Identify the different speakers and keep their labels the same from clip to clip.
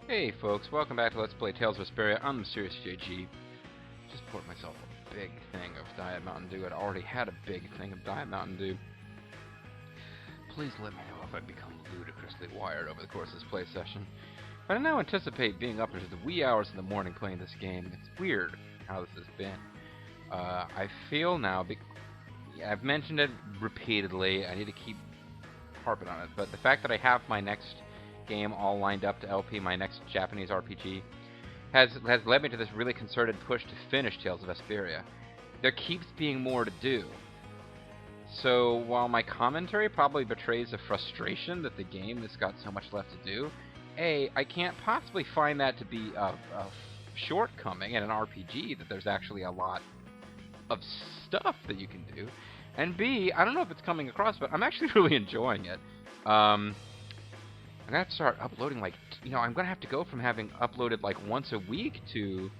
Speaker 1: Hey folks, welcome back to Let's Play Tales of Vesperia. I'm MysteriousJG. Just poured myself a big thing of Diet Mountain Dew. I'd already had a big thing of Diet Mountain Dew. Please let me know if I become ludicrously wired over the course of this play session. But I now anticipate being up into the wee hours in the morning playing this game. It's weird how this has been. I feel now, I've mentioned it repeatedly, I need to keep harping on it, but the fact that I have my next game all lined up to LP, my next Japanese RPG, has led me to this really concerted push to finish Tales of Vesperia. There keeps being more to do. So while my commentary probably betrays a frustration that the game has got so much left to do, A, I can't possibly find that to be a shortcoming in an RPG, that there's actually a lot of stuff that you can do. And B, I don't know if it's coming across, but I'm actually really enjoying it. I'm gonna have to start uploading, like, I'm gonna have to go from having uploaded like once a week to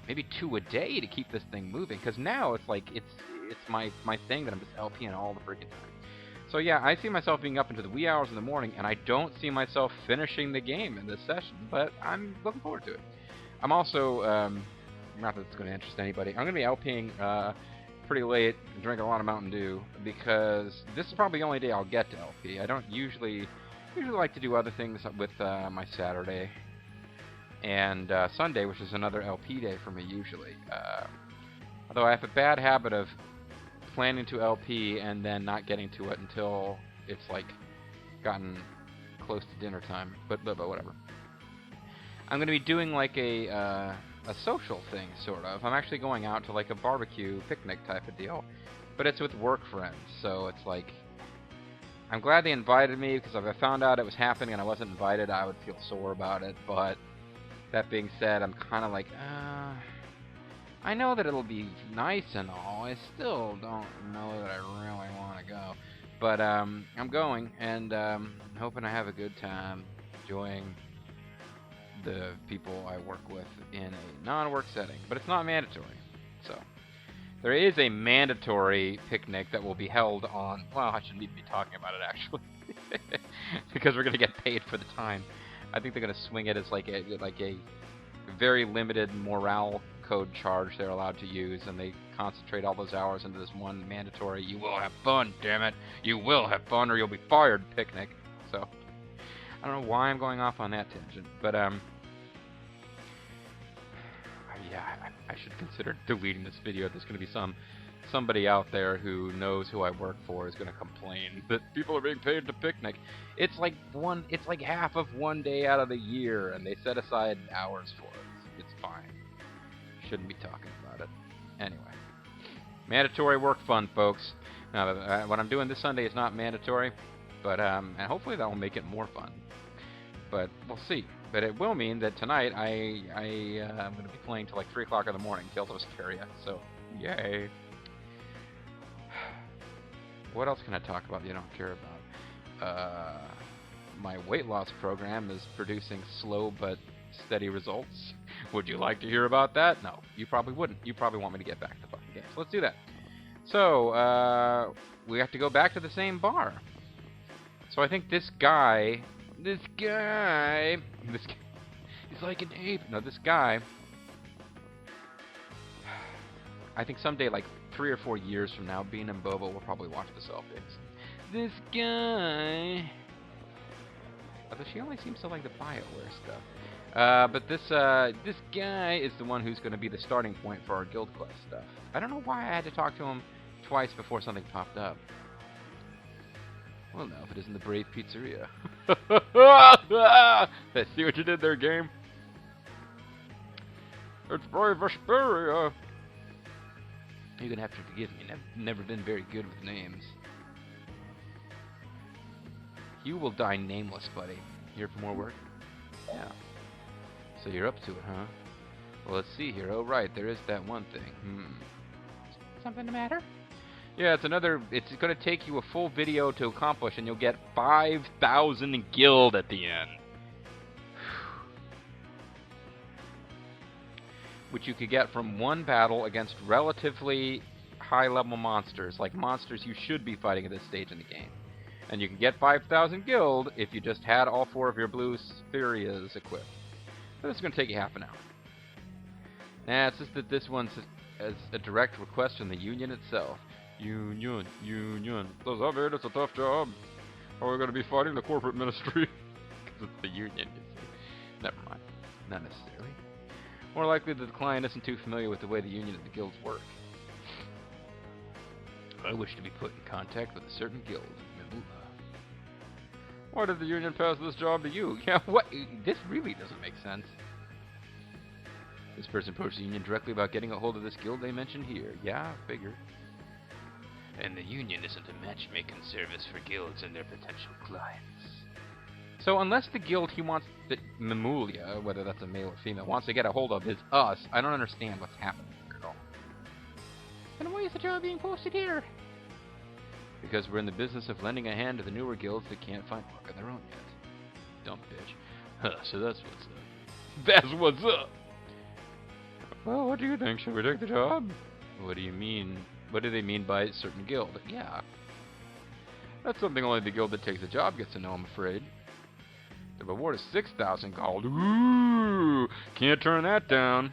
Speaker 1: maybe 2 a day to keep this thing moving. Because now it's like it's my thing that I'm just LPing all the freaking time. So yeah, I see myself being up into the wee hours in the morning, and I don't see myself finishing the game in this session. But I'm looking forward to it. I'm also not that it's going to interest anybody. I'm gonna be LPing pretty late, drinking a lot of Mountain Dew, because this is probably the only day I'll get to LP. I don't usually like to do other things with my Saturday and Sunday, which is another LP day for me usually. Although I have a bad habit of planning to LP and then not getting to it until it's like gotten close to dinner time. But whatever. I'm going to be doing like a social thing, sort of. I'm actually going out to like a barbecue picnic type of deal, but it's with work friends, so it's like, I'm glad they invited me, because if I found out it was happening and I wasn't invited, I would feel sore about it. But that being said, I'm kind of like, I know that it'll be nice and all. I still don't know that I really want to go. But I'm going, and hoping I have a good time enjoying the people I work with in a non-work setting. But it's not mandatory, so. There is a mandatory picnic that will be held on... Well, I shouldn't even be talking about it, actually. Because we're going to get paid for the time. I think they're going to swing it as like a very limited morale code charge they're allowed to use, and they concentrate all those hours into this one mandatory, you will have fun, damn it, you will have fun or you'll be fired picnic. So, I don't know why I'm going off on that tangent, but yeah, I should consider deleting this video. There's going to be somebody out there who knows who I work for is going to complain that people are being paid to picnic. It's like half of one day out of the year, and they set aside hours for it. It's fine. Shouldn't be talking about it. Anyway, mandatory work fun, folks. Now, what I'm doing this Sunday is not mandatory, but and hopefully that will make it more fun. But we'll see. But it will mean that tonight I'm going to be playing till like 3 o'clock in the morning, Tales of Vesperia. So, yay. What else can I talk about that you don't care about? My weight loss program is producing slow but steady results. Would you like to hear about that? No, you probably wouldn't. You probably want me to get back to the fucking games. Let's do that. So, we have to go back to the same bar. So I think this guy, he's like an ape. No, this guy, I think someday, like 3 or 4 years from now, Bean and Bobo will probably watch the selfies. This guy, although she only seems to like the BioWare stuff. But this guy is the one who's going to be the starting point for our Guild Quest stuff. I don't know why I had to talk to him twice before something popped up. Well, no, if it isn't the Brave Pizzeria. I see what you did there, game. It's Brave Vesperia. You're gonna have to forgive me. I've never been very good with names. You will die nameless, buddy. Here for more work? Yeah. So you're up to it, huh? Well, let's see here. Oh, right, there is that one thing. Something the matter? Yeah, it's going to take you a full video to accomplish, and you'll get 5,000 guild at the end. Which you could get from one battle against relatively high-level monsters, like monsters you should be fighting at this stage in the game. And you can get 5,000 guild if you just had all 4 of your blue Vesperias equipped. But this is going to take you half an hour. Nah, it's just that this one's as a direct request from the Union itself. Union. Does that mean it's a tough job? Are we going to be fighting the corporate ministry? Because it's the Union, you see. Never mind. Not necessarily. More likely that the client isn't too familiar with the way the Union and the guilds work. I wish to be put in contact with a certain guild, Mimula. Why did the Union pass this job to you? Yeah, what? This really doesn't make sense. This person approached the Union directly about getting a hold of this guild they mentioned here. Yeah, figure. And the Union isn't a matchmaking service for guilds and their potential clients. So unless the guild he wants, that Mimula, whether that's a male or female, wants to get a hold of is us, I don't understand what's happening here at all. Then why is the job being posted here? Because we're in the business of lending a hand to the newer guilds that can't find work on their own yet. Dumb bitch. Huh, so that's what's up. That's what's up! Well, what do you think? Should we take the job? What do you mean? What do they mean by a certain guild? Yeah. That's something only the guild that takes the job gets to know, I'm afraid. The reward is 6,000 gold. Ooh! Can't turn that down.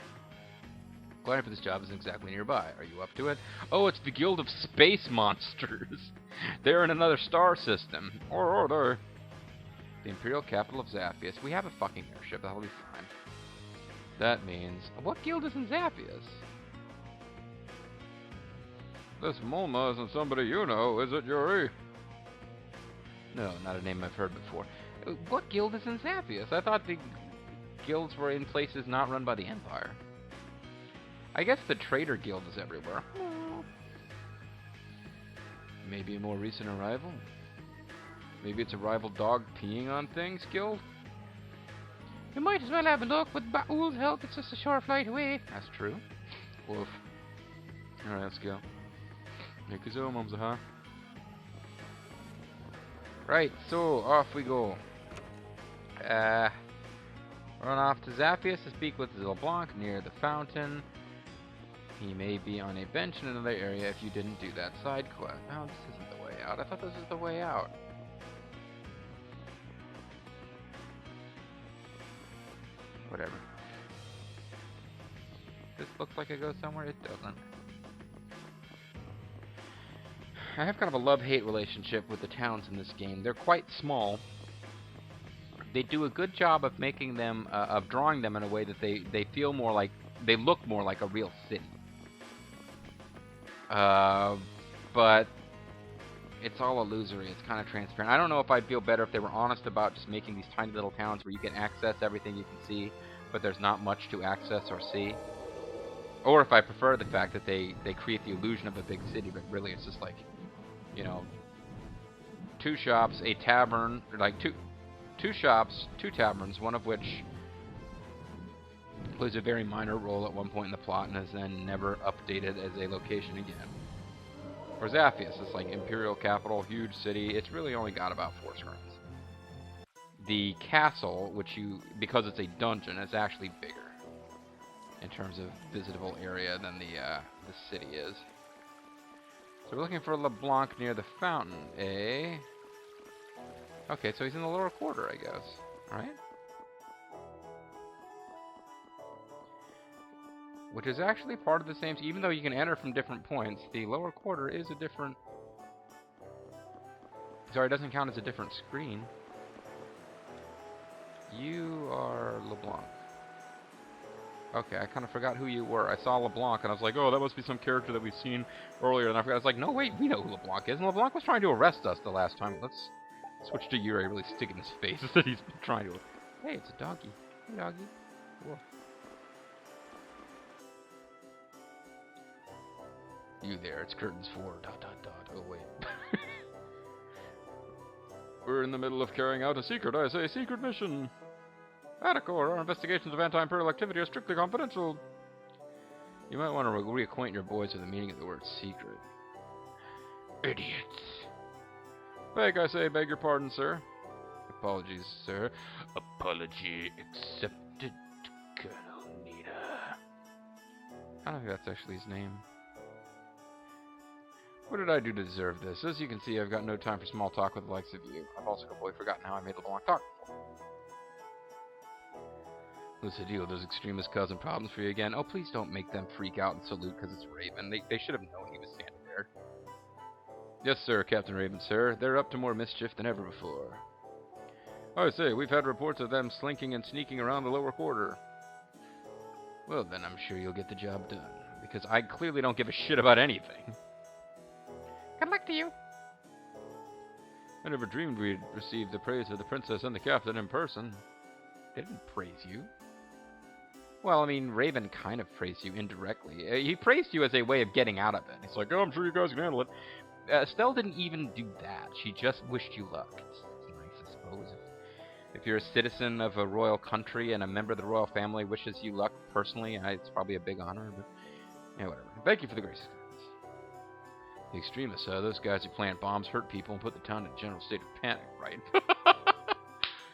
Speaker 1: Client for this job isn't exactly nearby. Are you up to it? Oh, it's the Guild of Space Monsters. They're in another star system. Or are they? The Imperial capital of Zaphius. We have a fucking airship. That'll be fine. That means... What guild is in Zaphius? This Mulma isn't somebody you know, is it, Yuri? No, not a name I've heard before. What guild is in Zaphius? I thought the guilds were in places not run by the Empire. I guess the Trader Guild is everywhere. Maybe a more recent arrival? Maybe it's a rival dog peeing on things guild? You might as well have a look. With Ba'ul's help, it's just a short flight away. That's true. Woof. Alright, let's go. Make his own, Mumsa, huh? Right, so off we go. Run off to Zaphius to speak with LeBlanc near the fountain. He may be on a bench in another area if you didn't do that side quest. No, this isn't the way out. I thought this was the way out. Whatever. This looks like it goes somewhere. It doesn't. I have kind of a love-hate relationship with the towns in this game. They're quite small. They do a good job of making them, of drawing them in a way that they feel more like, they look more like a real city. But it's all illusory. It's kind of transparent. I don't know if I'd feel better if they were honest about just making these tiny little towns where you can access everything you can see, but there's not much to access or see. Or if I prefer the fact that they create the illusion of a big city, but really it's just like, you know, 2 shops, a tavern, or like two shops, 2 taverns, one of which plays a very minor role at one point in the plot and is then never updated as a location again. Or Zaphius, it's like Imperial capital, huge city. It's really only got about 4 screens. The castle, which because it's a dungeon, is actually bigger in terms of visitable area than the city is. So we're looking for LeBlanc near the fountain, eh? Okay, so he's in the lower quarter, I guess. Right? Which is actually part of the same... Even though you can enter from different points, the lower quarter is a different... Sorry, it doesn't count as a different screen. You are LeBlanc. Okay, I kind of forgot who you were. I saw LeBlanc, and I was like, oh, that must be some character that we've seen earlier. And I forgot. I was like, no, wait, we know who LeBlanc is. And LeBlanc was trying to arrest us the last time. Let's switch to Yuri, really stick in his face that he's trying to... Hey, it's a doggy. Hey, doggy. Whoa. You there, it's curtains 4, ... Oh, wait. We're in the middle of carrying out a secret mission. Atticor, our investigations of anti-imperial activity are strictly confidential. You might want to reacquaint your boys with the meaning of the word secret. Idiots. Beg, I say, beg your pardon, sir. Apologies, sir. Apology accepted, Colonel Nita. I don't think that's actually his name. What did I do to deserve this? As you can see, I've got no time for small talk with the likes of you. I've also completely forgotten how I made LeBlanc talk. What's the deal with those extremists causing problems for you again? Oh, please don't make them freak out and salute because it's Raven. They should have known he was standing there. Yes, sir, Captain Raven, sir. They're up to more mischief than ever before. I say, we've had reports of them slinking and sneaking around the lower quarter. Well, then I'm sure you'll get the job done, because I clearly don't give a shit about anything. Good luck to you. I never dreamed we'd receive the praise of the princess and the captain in person. They didn't praise you. Well, I mean, Raven kind of praised you indirectly. He praised you as a way of getting out of it. He's like, oh, I'm sure you guys can handle it. Estelle didn't even do that. She just wished you luck. It's nice, I suppose. If you're a citizen of a royal country and a member of the royal family wishes you luck personally, it's probably a big honor, but yeah, whatever. Thank you for the graces. The extremists, those guys who plant bombs, hurt people, and put the town in a general state of panic, right?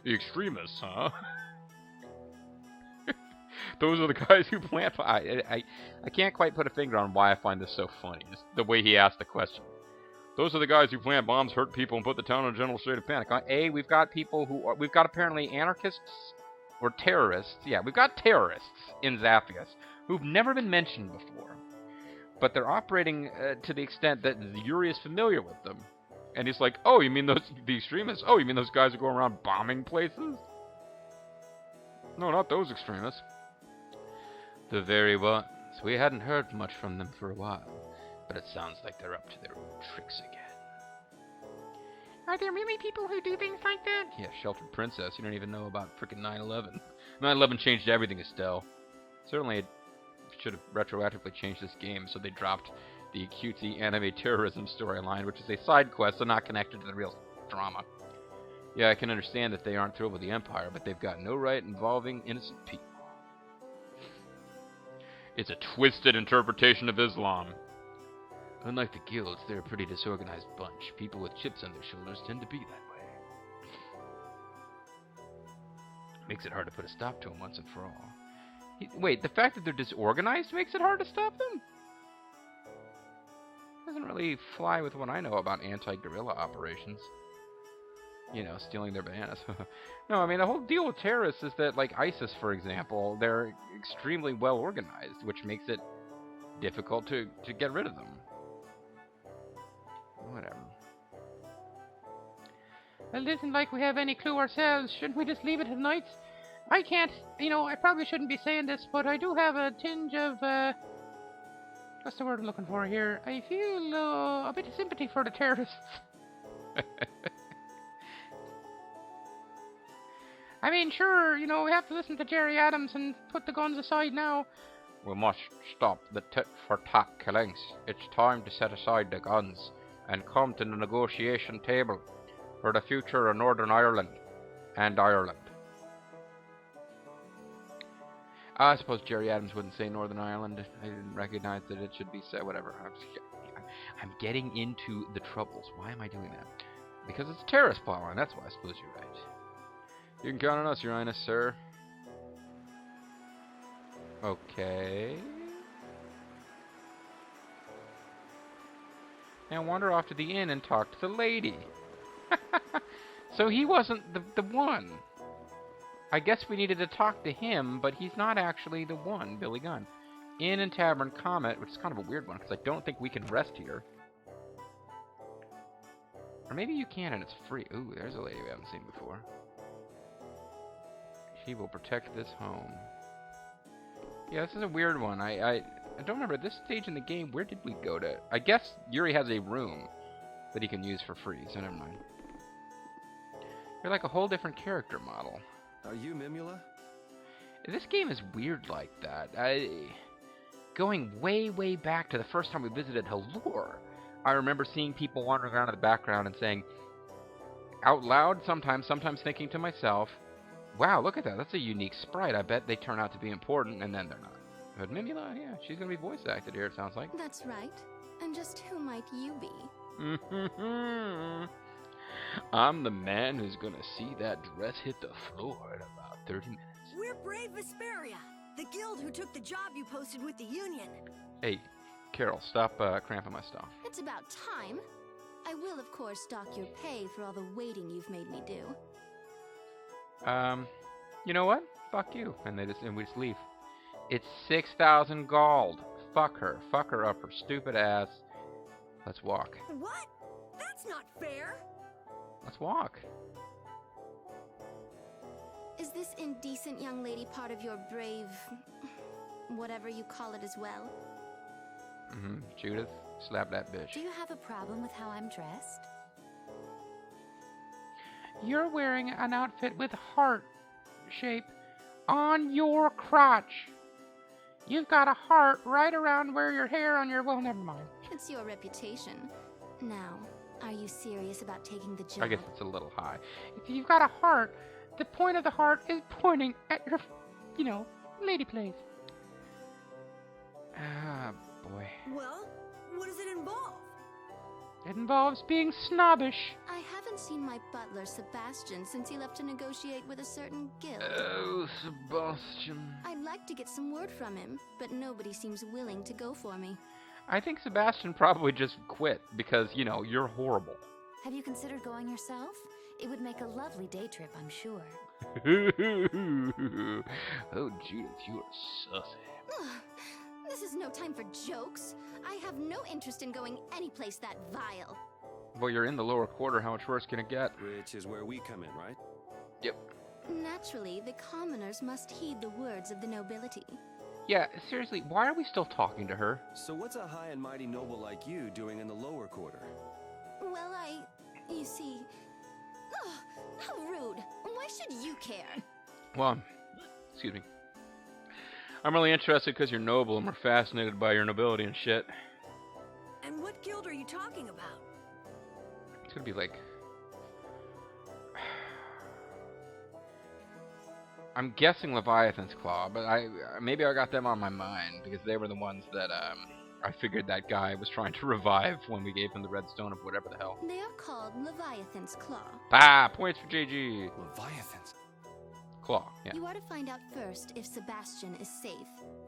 Speaker 1: The extremists, huh? Those are the guys who plant... I can't quite put a finger on why I find this so funny. Just the way he asked the question. Those are the guys who plant bombs, hurt people, and put the town in a general state of panic. We've got people who are... We've got apparently anarchists or terrorists. Yeah, we've got terrorists in Zaphius who've never been mentioned before. But they're operating to the extent that Yuri is familiar with them. And he's like, oh, you mean the extremists? Oh, you mean those guys who go around bombing places? No, not those extremists. The very ones. We hadn't heard much from them for a while. But it sounds like they're up to their old tricks again. Are there really people who do things like that? Yeah, Sheltered Princess. You don't even know about frickin' 9/11. 9/11 changed everything, Estelle. Certainly it should have retroactively changed this game, so they dropped the cutesy anime terrorism storyline, which is a side quest, so not connected to the real drama. Yeah, I can understand that they aren't thrilled with the Empire, but they've got no right involving innocent people. It's a twisted interpretation of Islam. Unlike the guilds, they're a pretty disorganized bunch. People with chips on their shoulders tend to be that way. Makes it hard to put a stop to them once and for all. Wait, the fact that they're disorganized makes it hard to stop them? Doesn't really fly with what I know about anti-guerrilla operations. You know, stealing their bananas. No, I mean, the whole deal with terrorists is that, like ISIS, for example, they're extremely well organized, which makes it difficult to get rid of them. Whatever. Well, it isn't like we have any clue ourselves. Shouldn't we just leave it tonight? I can't, I probably shouldn't be saying this, but I do have a tinge of, what's the word I'm looking for here? I feel a bit of sympathy for the terrorists. I mean, sure, we have to listen to Jerry Adams and put the guns aside now. We must stop the tit-for-tat killings. It's time to set aside the guns and come to the negotiation table for the future of Northern Ireland and Ireland. I suppose Jerry Adams wouldn't say Northern Ireland. I didn't recognize that it should be said. Whatever. I'm getting into the troubles. Why am I doing that? Because it's a terrorist plotline. That's why I suppose you're right. You can count on us, Your Highness, sir. Okay. Now wander off to the inn and talk to the lady. So he wasn't the one. I guess we needed to talk to him, but he's not actually the one, Billy Gunn. Inn and Tavern Comet, which is kind of a weird one, because I don't think we can rest here. Or maybe you can and it's free. Ooh, there's a lady we haven't seen before. She will protect this home. Yeah, this is a weird one. I don't remember at this stage in the game, where did we go to? I guess Yuri has a room that he can use for free, so never mind. You're like a whole different character model.
Speaker 2: Are you Mimula?
Speaker 1: This game is weird like that. Going way, way back to the first time we visited Halor, I remember seeing people wandering around in the background and saying, out loud sometimes thinking to myself, wow, look at that. That's a unique sprite. I bet they turn out to be important, and then they're not. But Mimula, yeah, she's going to be voice acted here, it sounds like.
Speaker 3: That's right. And just who might you be?
Speaker 1: I'm the man who's going to see that dress hit the floor in about 30 minutes.
Speaker 4: We're Brave Vesperia, the guild who took the job you posted with the Union.
Speaker 1: Hey, Carol, stop cramping my stuff.
Speaker 3: It's about time. I will, of course, dock your pay for all the waiting you've made me do.
Speaker 1: You know what? fuck you. And we just leave. It's 6,000 gold. Fuck her. Fuck her up her stupid ass. Let's walk.
Speaker 4: What? That's not fair.
Speaker 1: Let's walk.
Speaker 3: Is this indecent young lady part of your brave... whatever you call it as well?
Speaker 1: Judith, slap that bitch.
Speaker 2: Do you have a problem with how I'm dressed?
Speaker 1: You're wearing an outfit with heart shape on your crotch. You've got a heart right around where your hair on your... Well, never mind.
Speaker 3: It's your reputation. Now, are you serious about taking the job?
Speaker 1: I guess it's a little high. If you've got a heart, the point of the heart is pointing at your, lady place. Ah, boy.
Speaker 4: Well, what does it involve?
Speaker 1: It involves being snobbish.
Speaker 3: I haven't seen my butler, Sebastian, since he left to negotiate with a certain guild.
Speaker 1: Oh, Sebastian.
Speaker 3: I'd like to get some word from him, but nobody seems willing to go for me.
Speaker 1: I think Sebastian probably just quit because, you're horrible.
Speaker 2: Have you considered going yourself? It would make a lovely day trip, I'm sure.
Speaker 1: Oh, Judith, you are sussy.
Speaker 3: This is no time for jokes. I have no interest in going anyplace that vile.
Speaker 1: Well, you're in the lower quarter. How much worse can it get?
Speaker 5: Which is where we come in, right?
Speaker 1: Yep.
Speaker 3: Naturally, the commoners must heed the words of the nobility.
Speaker 1: Yeah, seriously, why are we still talking to her?
Speaker 5: So what's a high and mighty noble like you doing in the lower quarter?
Speaker 3: Well, you see... Oh, how rude. Why should you care?
Speaker 1: Well, excuse me. I'm really interested because you're noble and we're fascinated by your nobility and shit.
Speaker 4: And what guild are you talking about?
Speaker 1: It's gonna be like... I'm guessing Leviathan's Claw, but maybe I got them on my mind because they were the ones that I figured that guy was trying to revive when we gave him the redstone of whatever the hell.
Speaker 3: They are called Leviathan's Claw.
Speaker 1: Ah, points for JG.
Speaker 5: Leviathans.
Speaker 1: Claw, yeah.
Speaker 3: You are to find out first if Sebastian is safe,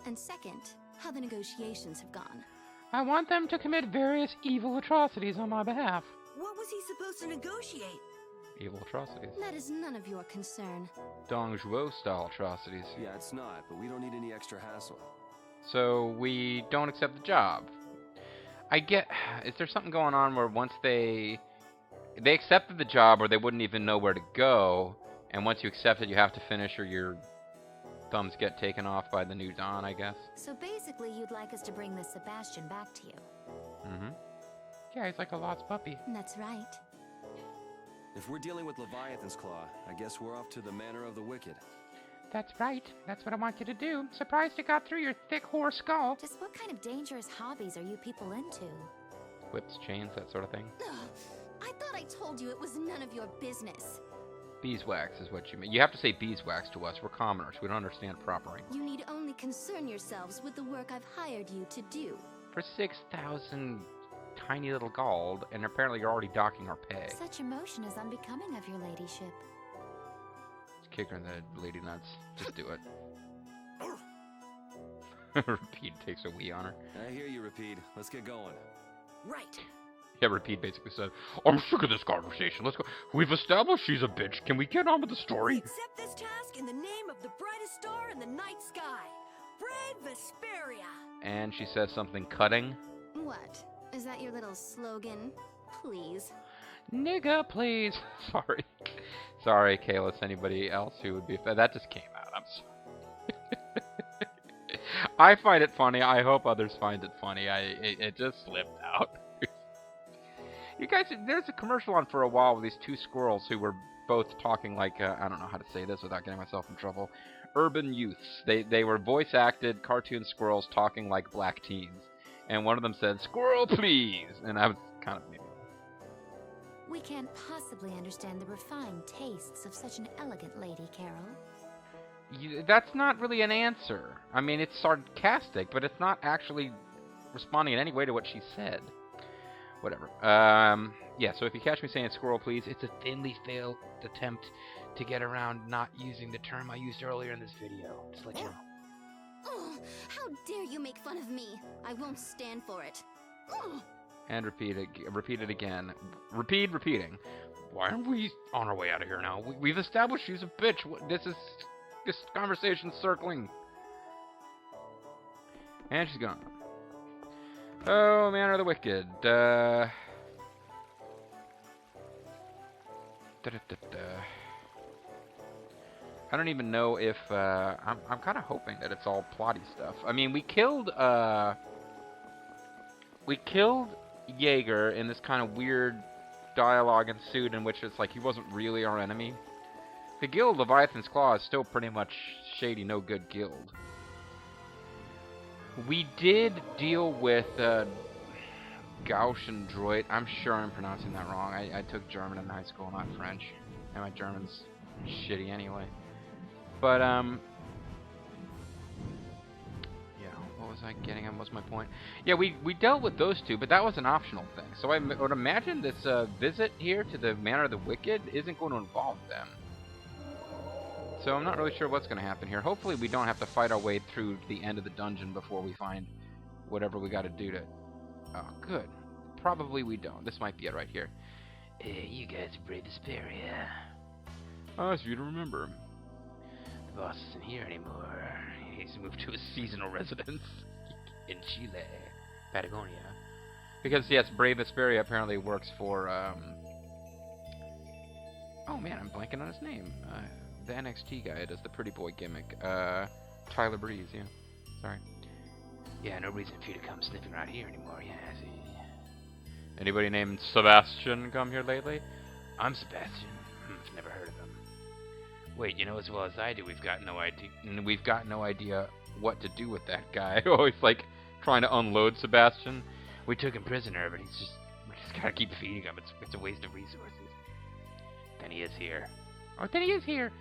Speaker 3: and second, how the negotiations have gone.
Speaker 1: I want them to commit various evil atrocities on my behalf.
Speaker 4: What was he supposed to negotiate?
Speaker 1: Evil atrocities.
Speaker 3: That is none of your concern.
Speaker 1: Dong Zhuo style atrocities.
Speaker 5: Yeah, it's not, but we don't need any extra hassle.
Speaker 1: So we don't accept the job. Is there something going on where once they accepted the job or they wouldn't even know where to go, and once you accept it you have to finish or your thumbs get taken off by the new Dawn, I guess?
Speaker 2: So basically you'd like us to bring this Sebastian back to you.
Speaker 1: Mm-hmm. Yeah, he's like a lost puppy.
Speaker 3: That's right.
Speaker 5: If we're dealing with Leviathan's Claw, I guess we're off to the Manor of the Wicked.
Speaker 1: That's right. That's what I want you to do. Surprised it got through your thick whore skull.
Speaker 2: Just what kind of dangerous hobbies are you people into?
Speaker 1: Whips, chains, that sort of thing.
Speaker 3: Ugh, I thought I told you it was none of your business.
Speaker 1: Beeswax is what you mean. You have to say beeswax to us. We're commoners. We don't understand proper English.
Speaker 3: You need only concern yourselves with the work I've hired you to do.
Speaker 1: For 6,000 tiny little gold, and apparently you're already docking our pay.
Speaker 2: Such emotion is unbecoming of your ladyship.
Speaker 1: Just kick her in the lady nuts. Just do it. Repeat takes a wee on her.
Speaker 5: I hear you, Repeat. Let's get going.
Speaker 4: Right.
Speaker 1: Yeah, Repeat basically said, I'm sick of this conversation. Let's go. We've established she's a bitch. Can we get on with the
Speaker 4: We
Speaker 1: story?
Speaker 4: accept this task in the name of the brightest star in the night sky, Brave Vesperia.
Speaker 1: And she says something cutting.
Speaker 3: What? Is that your little slogan? Please.
Speaker 1: Nigga, please. Sorry. Sorry, Kalis. Anybody else who would be... That just came out. I'm sorry. I find it funny. I hope others find it funny. It just slipped out. You guys, there's a commercial on for a while with these two squirrels who were both talking like, I don't know how to say this without getting myself in trouble, urban youths. They were voice-acted cartoon squirrels talking like black teens. And one of them said, "Squirrel, please!" And I was kind of maybe.
Speaker 2: We can't possibly understand the refined tastes of such an elegant lady, Carol.
Speaker 1: That's not really an answer. I mean, it's sarcastic, but it's not actually responding in any way to what she said. Whatever. Yeah, so if you catch me saying "squirrel, please," it's a thinly veiled attempt to get around not using the term I used earlier in this video. Just let you know.
Speaker 3: Oh, how dare you make fun of me? I won't stand for it. Oh.
Speaker 1: And repeat it again. Repeating. Why aren't we on our way out of here now? We've established she's a bitch. This is This conversation's circling. And she's gone. Oh, Manor of the Wicked. I don't even know if I'm kind of hoping that it's all plotty stuff. I mean, we killed Jaeger in this kind of weird dialogue ensued in which it's like he wasn't really our enemy. The guild Leviathan's Claw is still pretty much shady, no good guild. We did deal with Gauche and Droit. I'm sure I'm pronouncing that wrong. I took German in high school, not French. And my German's shitty anyway. But, yeah, what was I getting at? What's my point? Yeah, we dealt with those two, but that was an optional thing. So I would imagine this visit here to the Manor of the Wicked isn't going to involve them. So I'm not really sure what's going to happen here. Hopefully we don't have to fight our way through the end of the dungeon before we find whatever we got to do to... Oh, good. Probably we don't. This might be it right here. You guys are brave Vesperia. Oh, it's you to remember. The boss isn't here anymore. He's moved to a seasonal residence in Chile, Patagonia. Because, yes, Brave Vesperia apparently works for, Oh, man, I'm blanking on his name. The NXT guy does the pretty boy gimmick. Tyler Breeze, yeah. Sorry. Yeah, no reason for you to come sniffing around here anymore, yeah, see. Anybody named Sebastian come here lately? I'm Sebastian. Never heard of him. Wait, you know as well as I do, we've got no idea what to do with that guy. Always like trying to unload Sebastian. We took him prisoner, but we just gotta keep feeding him. It's a waste of resources. Then he is here. Oh, then he is here.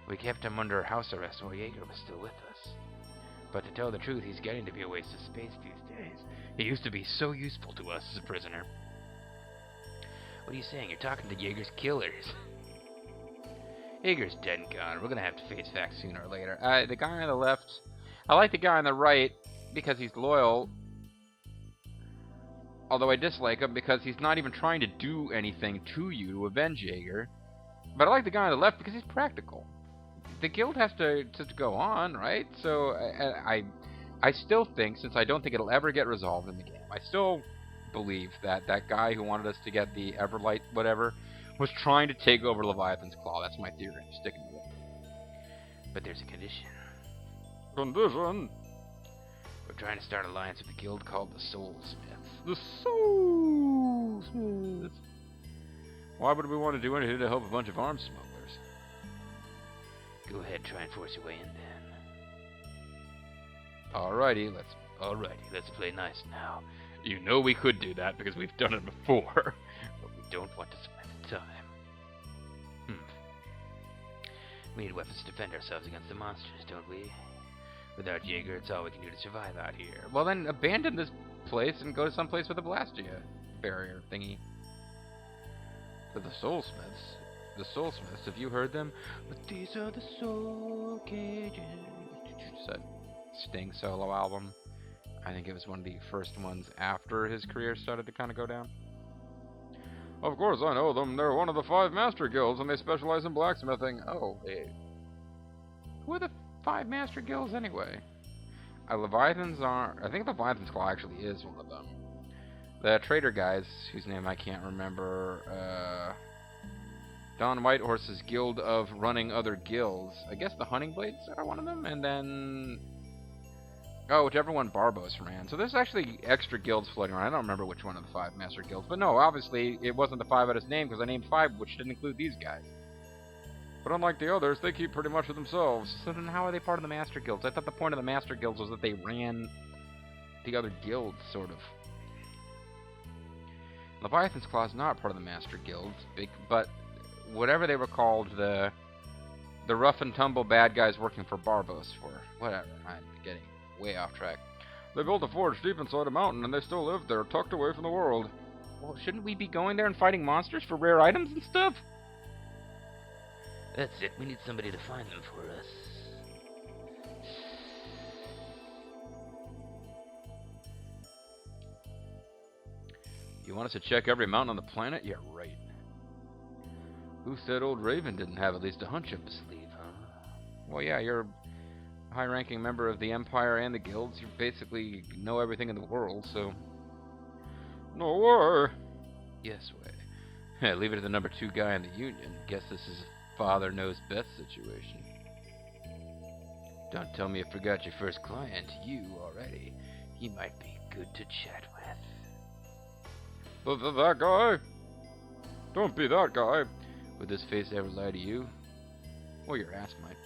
Speaker 1: We kept him under house arrest while Jaeger was still with us. But to tell the truth, he's getting to be a waste of space these days. He used to be so useful to us as a prisoner. What are you saying? You're talking to Jaeger's killers. Jaeger's dead and gone. We're gonna have to face facts sooner or later. The guy on the left... I like the guy on the right because he's loyal. Although I dislike him because he's not even trying to do anything to you to avenge Jaeger. But I like the guy on the left because he's practical. The guild has to go on, right? So I still think, since I don't think it'll ever get resolved in the game, I still believe that that guy who wanted us to get the Everlight whatever was trying to take over Leviathan's Claw. That's my theory. I'm sticking with it. But there's a condition. Condition? We're trying to start an alliance with a guild called the Soulsmiths. The Soulsmiths. Why would we want to do anything to help a bunch of arms smugglers? Go ahead, try and force your way in then. Alrighty, let's play nice now. You know we could do that because we've done it before, but we don't want to spend the time. We need weapons to defend ourselves against the monsters, don't we? Without Jaeger, it's all we can do to survive out here. Well then, abandon this place and go to some place with a Blastia barrier thingy. For the Soulsmiths. The Soulsmiths, have you heard them? But these are the soul cages. That Sting solo album. I think it was one of the first ones after his career started to kind of go down. Of course I know them. They're one of the 5 master guilds and they specialize in blacksmithing. Oh, who are the 5 master guilds anyway? Leviathans are... I think Leviathan's Claw actually is one of them. The trader guys, whose name I can't remember, Don Whitehorse's Guild of Running Other Guilds. I guess the Hunting Blades are one of them, and then... Oh, whichever one Barbos ran. So there's actually extra guilds floating around. I don't remember which one of the 5 master guilds. But no, obviously, it wasn't the 5 at his name, because I named 5, which didn't include these guys. But unlike the others, they keep pretty much to themselves. So then how are they part of the master guilds? I thought the point of the master guilds was that they ran the other guilds, sort of. Leviathan's Claw is not part of the master guilds, but whatever they were called, the rough and tumble bad guys working for Barbos for whatever. I'm getting way off track. They built a forge deep inside a mountain, and they still live there, tucked away from the world. Well, shouldn't we be going there and fighting monsters for rare items and stuff? That's it. We need somebody to find them for us. You want us to check every mountain on the planet? Yeah, right. Who said old Raven didn't have at least a hunch up his sleeve, huh? Well, yeah, you're a high-ranking member of the Empire and the guilds. You basically know everything in the world, so... No way! Yes way. Leave it to the number 2 guy in the Union. Guess this is a father-knows-best situation. Don't tell me you forgot your first client, you, already. He might be good to chat with. But that guy? Don't be that guy. Would this face ever lie to you? Well, your ass might.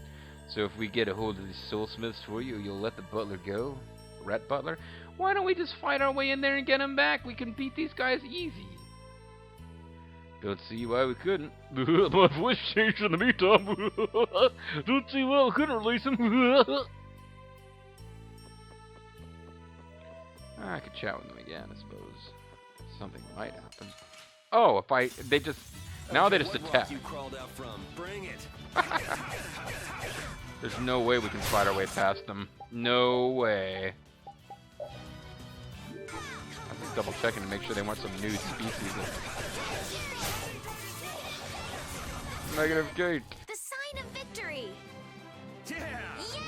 Speaker 1: So if we get a hold of these soulsmiths for you, you'll let the butler go? Ret Butler? Why don't we just fight our way in there and get him back? We can beat these guys easy. Don't see why we couldn't. My voice changed in the meantime. Don't see why we couldn't release him. I could chat with them again, I suppose. Something might happen. Oh, they just attack.
Speaker 5: You crawled out from. Bring it.
Speaker 1: There's no way we can fight our way past them. No way. I'm just double checking to make sure they weren't some new species. Negative gate.
Speaker 3: The sign of victory!
Speaker 5: Yeah!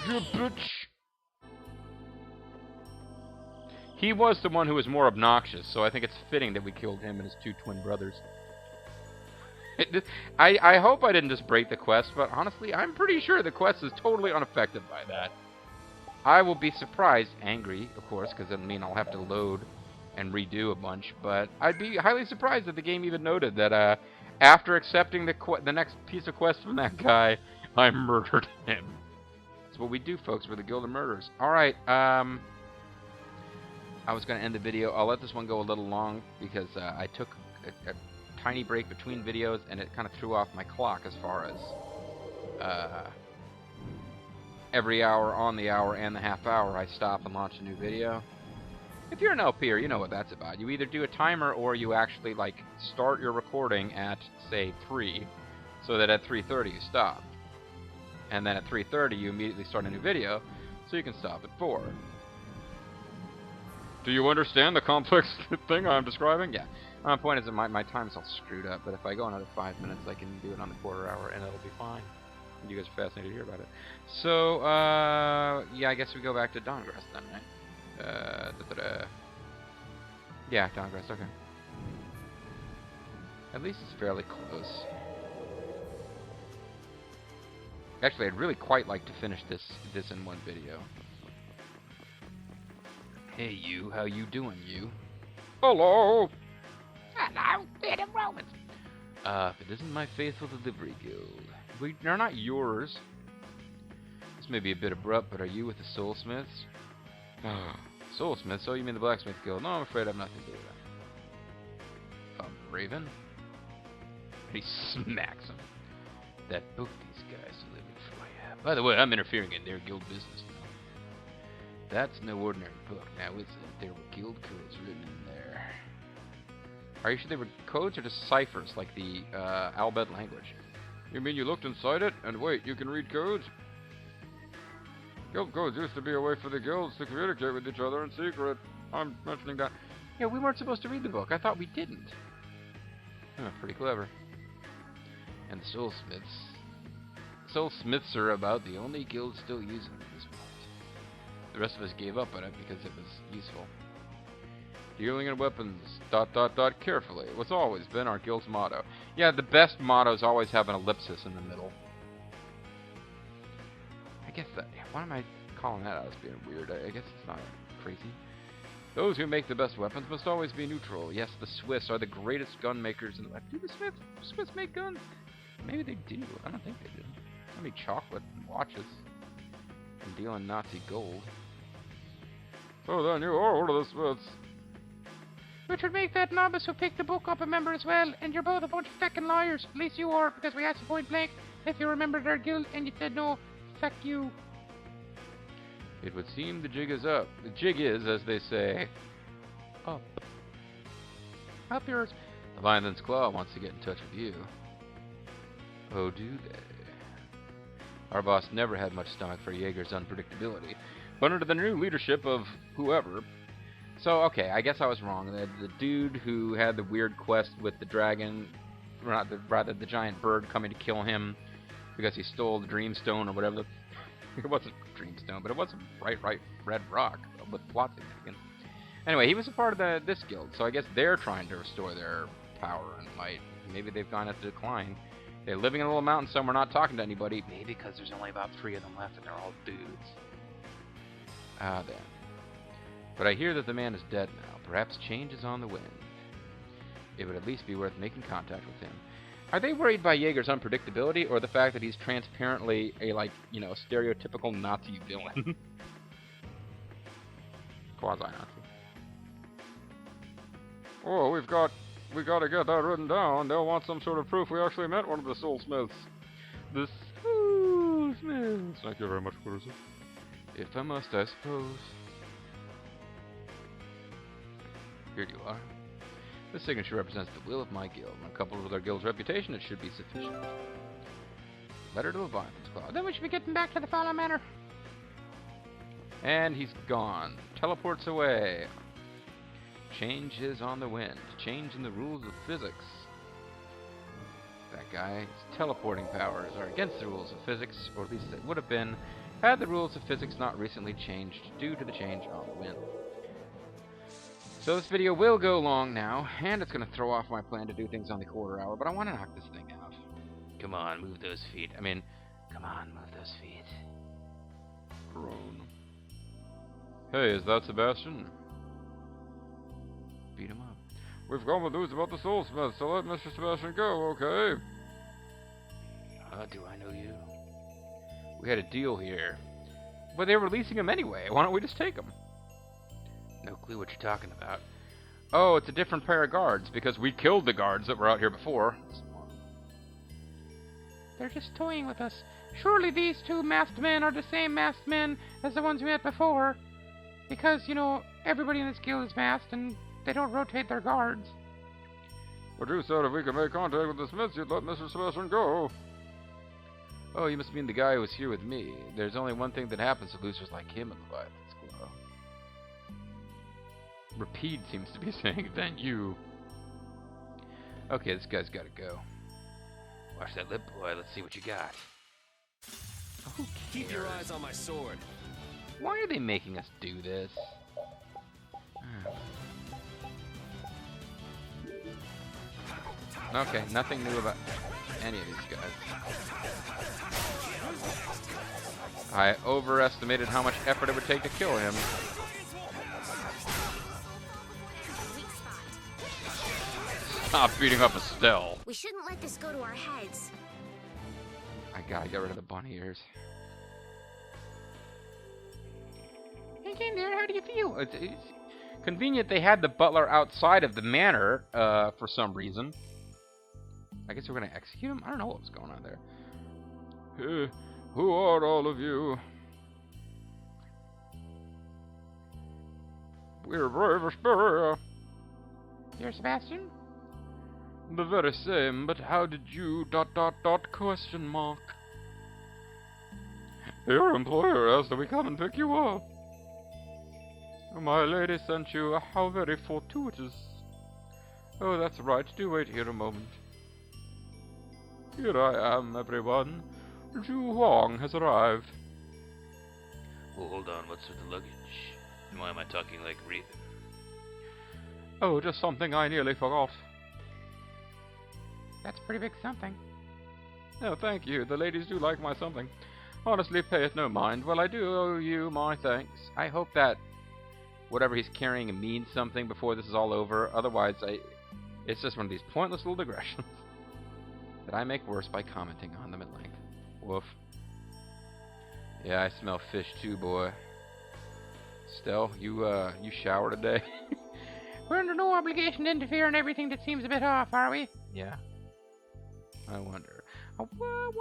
Speaker 1: You bitch! He was the one who was more obnoxious, so I think it's fitting that we killed him and his 2 twin brothers. I hope I didn't just break the quest, but honestly, I'm pretty sure the quest is totally unaffected by that. I will be surprised, angry, of course, because it'll mean I'll have to load and redo a bunch, but I'd be highly surprised if the game even noted that, after accepting the next piece of quest from that guy, I murdered him. That's what we do, folks. We're the Guild of Murderers. Alright, I was going to end the video. I'll let this one go a little long, because I took a tiny break between videos, and it kind of threw off my clock as far as every hour, on the hour, and the half hour I stop and launch a new video. If you're an LPer, you know what that's about. You either do a timer or you actually, like, start your recording at, say, 3, so that at 3:30 you stop. And then at 3:30 you immediately start a new video, so you can stop at 4. Do you understand the complex thing I'm describing? Yeah. My point is that my time's all screwed up, but if I go another 5 minutes, I can do it on the quarter hour, and it'll be fine. You guys are fascinated to hear about it. So, yeah, I guess we go back to Dawngrass then, right? Yeah, Dawngrass, okay. At least it's fairly close. Actually, I'd really quite like to finish this in one video. Hey, you, how you doing, you? Hello! Hello, bit of Romans. If it isn't my faithful delivery guild. They're not yours. This may be a bit abrupt, but are you with the Soulsmiths? Soulsmiths? Oh, you mean the Blacksmith Guild? No, I'm afraid I have nothing to do with that. Raven? He smacks him. That book these guys delivered for you. By the way, I'm interfering in their guild business now. That's no ordinary book, now is it? There were guild codes written in there. Are you sure they were codes or just ciphers, like the Albed language? You mean you looked inside it? And wait, you can read codes? Guild codes used to be a way for the guilds to communicate with each other in secret. I'm mentioning that. Yeah, we weren't supposed to read the book. I thought we didn't. Pretty clever. And the Soulsmiths are about the only guild still using it at this point. The rest of us gave up on it because it was useful. Dealing in weapons, ... carefully. What's always been our guild's motto. Yeah, the best mottos always have an ellipsis in the middle. I guess that... Why am I calling that out as being weird? I guess it's not crazy. Those who make the best weapons must always be neutral. Yes, the Swiss are the greatest gun makers in the... Do the Swiss make guns? Maybe they do. I don't think they do. They make chocolate and watches. And deal in Nazi gold. So then you are one of the Swiss. Which would make that novice who picked the book up a member as well, and you're both a bunch of feckin' liars. At least you are, because we asked you point blank if you remembered our guild, and you said no. Fuck you. It would seem the jig is up. The jig is, as they say, up. Up yours. The Violence Claw wants to get in touch with you. Oh, do they? Our boss never had much stomach for Jaeger's unpredictability, but under the new leadership of whoever... So, okay, I guess I was wrong. The dude who had the weird quest with the dragon, rather the giant bird coming to kill him because he stole the Dreamstone or whatever the It wasn't Dreamstone, but it was a bright red rock with plot significance. Anyway, he was a part of this guild, so I guess they're trying to restore their power and might. Maybe they've gone into decline. They're living in a little mountain somewhere, not talking to anybody. Maybe because there's only about 3 of them left and they're all dudes. Ah, then. But I hear that the man is dead now. Perhaps change is on the wind. It would at least be worth making contact with him. Are they worried by Jaeger's unpredictability, or the fact that he's transparently a, like, you know, stereotypical Nazi villain? Quasi-Nazi. Oh, we gotta get that written down. They'll want some sort of proof we actually met one of the soulsmiths. The soulsmiths. Thank you very much, Cruiser. If I must, I suppose. Here you are. This signature represents the will of my guild. When coupled with our guild's reputation, it should be sufficient. Letter to Leviathan's Claw. Then we should be getting back to the Fallow Manor. And he's gone. Teleports away. Change is on the wind. Change in the rules of physics. That guy's teleporting powers are against the rules of physics, or at least they would have been, had the rules of physics not recently changed due to the change on the wind. So this video will go long now, and it's going to throw off my plan to do things on the quarter hour, but I want to knock this thing out. Come on, move those feet. Come on, move those feet. Groan. Hey, is that Sebastian? Beat him up. We've got the news about the soulsmith, so let Mr. Sebastian go, okay? Do I know you? We had a deal here. But they were releasing him anyway. Why don't we just take him? No clue what you're talking about. Oh, it's a different pair of guards, because we killed the guards that were out here before. They're just toying with us. Surely these 2 masked men are the same masked men as the ones we met before. Because, you know, everybody in this guild is masked, and they don't rotate their guards. But you said if we could make contact with the Smiths, you'd let Mr. Sebastian go. Oh, you must mean the guy who was here with me. There's only one thing that happens to losers like him in Leviathan's Claw. Repeat seems to be saying, then you. Okay, this guy's gotta go. Watch that lip, boy. Let's see what you got. Oh, who cares?
Speaker 5: Keep your eyes on my sword.
Speaker 1: Why are they making us do this? Okay, nothing new about any of these guys. I overestimated how much effort it would take to kill him. Stop beating up Estelle.
Speaker 2: We shouldn't let this go to our heads.
Speaker 1: I gotta get rid of the bunny ears. Hey, there, how do you feel? It's convenient they had the butler outside of the manor for some reason. I guess we're gonna execute him? I don't know what was going on there. Hey, who are all of you? We're brave Vesperia. You're Sebastian? The very same, but how did you ... question mark? Your employer asked that we come and pick you up. My lady sent you. How very fortuitous. Oh, that's right. Do wait here a moment. Here I am, everyone. Zhu Huang has arrived.
Speaker 6: Oh, hold on. What's with the luggage? And why am I talking like Reeve?
Speaker 1: Oh, just something I nearly forgot. That's a pretty big something. Oh, thank you. The ladies do like my something. Honestly, pay it no mind. Well, I do owe you my thanks. I hope that whatever he's carrying means something before this is all over. Otherwise, it's just one of these pointless little digressions that I make worse by commenting on them at length. Woof. Yeah, I smell fish too, boy. Stell, you shower today? We're under no obligation to interfere in everything that seems a bit off, are we? Yeah. I wonder. I wonder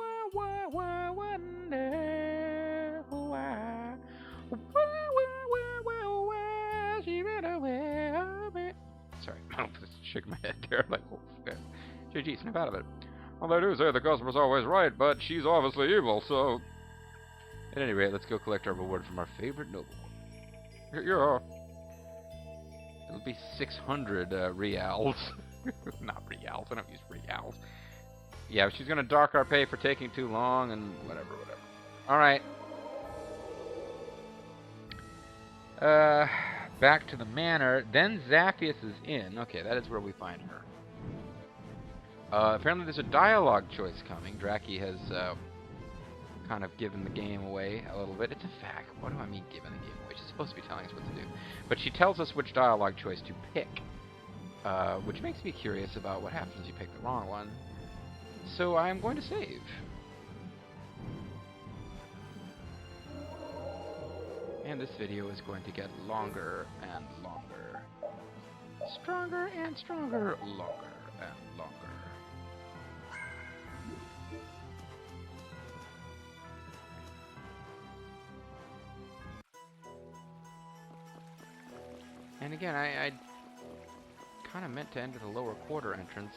Speaker 1: why. She ran away. Sorry, I just shook my head there. Like, oh, JG, snap out of it. Well, they do say the customer's always right, but she's obviously evil, so... At any rate, let's go collect our reward from our favorite noble. Yeah. It'll be 600 reals. Not reals, I don't use reals. Yeah, she's gonna dock our pay for taking too long and whatever. Alright. Back to the manor. Then Zaphius is in. Okay, that is where we find her. Apparently there's a dialogue choice coming. Draki has kind of given the game away a little bit. It's a fact. What do I mean giving the game away? She's supposed to be telling us what to do. But she tells us which dialogue choice to pick. Which makes me curious about what happens if you pick the wrong one. So I'm going to save. And this video is going to get longer and longer. Stronger and stronger. Longer and longer. And again, I kind of meant to enter the lower quarter entrance.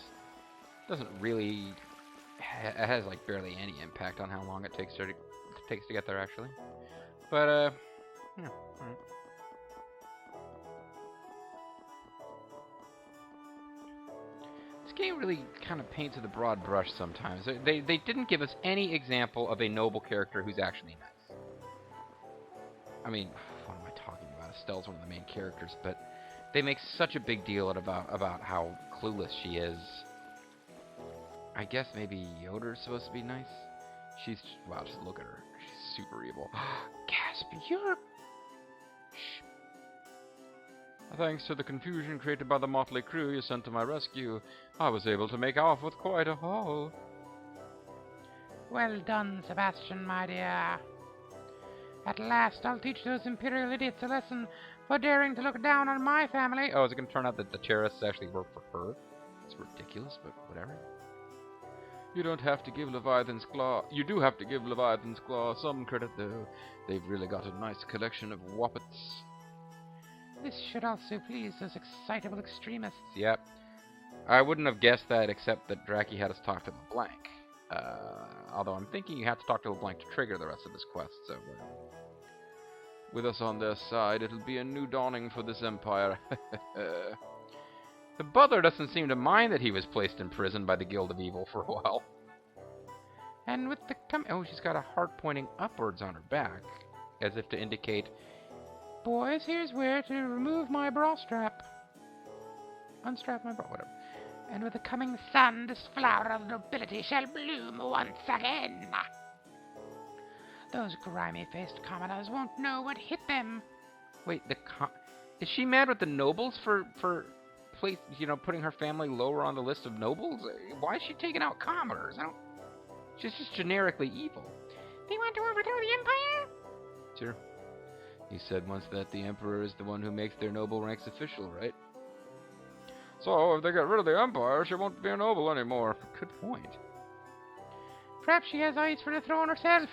Speaker 1: Doesn't really... It has like barely any impact on how long it takes to get there, actually. But, yeah, alright. This game really kind of paints with a broad brush sometimes. They didn't give us any example of a noble character who's actually nice. I mean, what am I talking about? Estelle's one of the main characters, but they make such a big deal about how clueless she is. I guess maybe Yoder's supposed to be nice. She's... Wow, just look at her. She's super evil. Gasp, you're... Shh. Thanks to the confusion created by the motley crew you sent to my rescue, I was able to make off with quite a haul. Well done, Sebastian, my dear. At last I'll teach those Imperial idiots a lesson for daring to look down on my family. Oh, is it going to turn out that the terrorists actually work for her? It's ridiculous, but whatever. You don't have to give Leviathan's Claw... You do have to give Leviathan's Claw some credit, though. They've really got a nice collection of whoppets. This should also please those excitable extremists. Yep. I wouldn't have guessed that, except that Draki had us talk to LeBlanc. Although I'm thinking you have to talk to LeBlanc to trigger the rest of this quest, so... With us on their side, it'll be a new dawning for this empire. The butler doesn't seem to mind that he was placed in prison by the Guild of Evil for a while. And with the oh, she's got a heart pointing upwards on her back, as if to indicate, boys, here's where to remove my bra strap. Unstrap my bra, whatever. And with the coming sun, this flower of nobility shall bloom once again. Those grimy-faced commoners won't know what hit them. Wait, is she mad with the nobles for putting her family lower on the list of nobles? Why is she taking out commoners? She's just generically evil. They want to overthrow the Empire? Sure. You said once that the Emperor is the one who makes their noble ranks official, right? So, if they get rid of the Empire, she won't be a noble anymore. Good point. Perhaps she has eyes for the throne herself.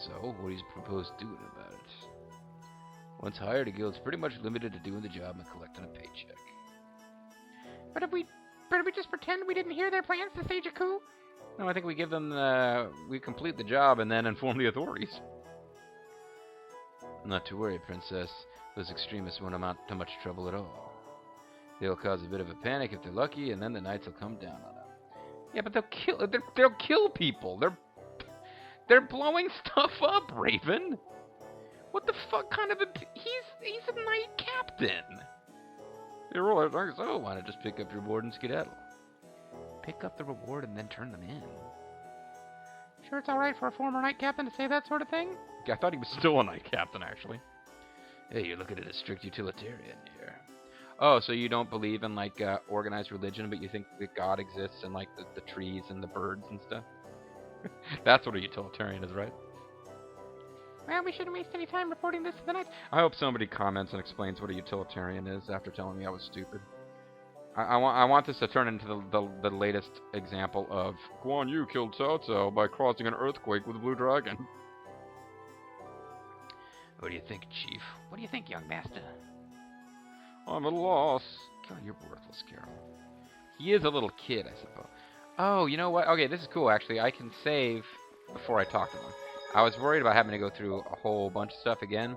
Speaker 1: So, what do you propose doing about it? Once hired, a guild's pretty much limited to doing the job and collecting a paycheck. But if we just pretend we didn't hear their plans to stage a coup? No, I think we give them we complete the job and then inform the authorities. Not to worry, Princess. Those extremists won't amount to much trouble at all. They'll cause a bit of a panic if they're lucky, and then the Knights will come down on them. Yeah, but they'll kill people. They're blowing stuff up, Raven. What the fuck kind of a... He's a knight captain. You really think so? Why not just pick up your reward and skedaddle? Pick up the reward and then turn them in. Sure it's alright for a former knight captain to say that sort of thing? I thought he was still a knight captain, actually. Hey, you're looking at a strict utilitarian here. Oh, so you don't believe in, like, organized religion, but you think that God exists in, like, the trees and the birds and stuff? That's what a utilitarian is, right? Well, we shouldn't waste any time reporting this to the Knights. I hope somebody comments and explains what a utilitarian is after telling me I was stupid. I want this to turn into the latest example of Guan Yu killed Cao Cao by causing an earthquake with a blue dragon. What do you think, Chief? What do you think, young master? I'm at a loss. God, you're worthless, Carol. He is a little kid, I suppose. Oh, you know what? Okay, this is cool, actually. I can save before I talk to them. I was worried about having to go through a whole bunch of stuff again.